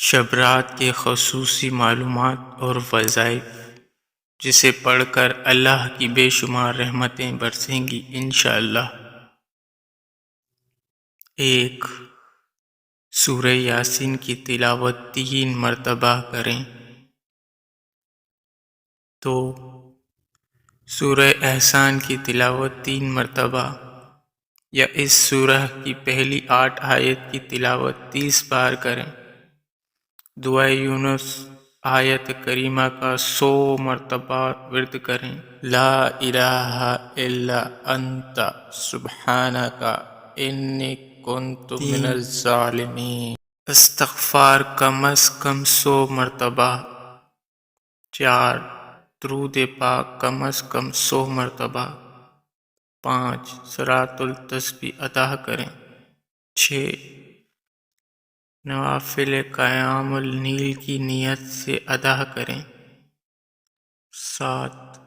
شب رات کے خصوصی معلومات اور وظائف، جسے پڑھ کر اللہ کی بے شمار رحمتیں برسیں گی انشاءاللہ۔ 1. سورہ یاسین کی تلاوت 3 مرتبہ کریں۔ 2. سورہ احسان کی تلاوت 3 مرتبہ یا اس سورہ کی پہلی 8 آیت کی تلاوت 30 بار کریں۔ دعائے یونس آیت کریمہ کا 100 مرتبہ ورد کریں۔ لا الہ الا انت سبحانک انی کنت من الظالمین۔ استغفار کم از کم 100 مرتبہ۔ 4. درود پاک کم از کم 100 مرتبہ۔ 5. صلاۃ التسبیح ادا کریں۔ 6. نوافل قیام اللیل کی نیت سے ادا کریں۔ 7.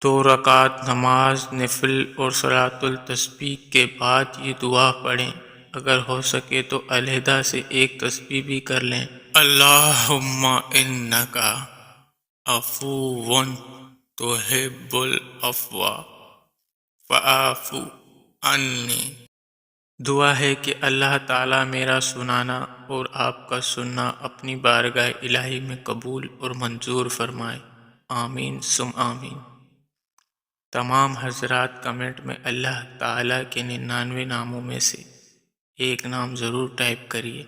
2 رکعت نماز نفل اور صلاۃ التسبیح کے بعد یہ دعا پڑھیں۔ اگر ہو سکے تو علیحدہ سے ایک تسبیح بھی کر لیں۔ اللہم انک عفو تحب العفو فاعف عنی۔ دعا ہے کہ اللہ تعالیٰ میرا سنانا اور آپ کا سننا اپنی بارگاہ الہی میں قبول اور منظور فرمائے۔ آمین ثم آمین۔ تمام حضرات کمنٹ میں اللہ تعالیٰ کے 99 ناموں میں سے ایک نام ضرور ٹائپ کریے۔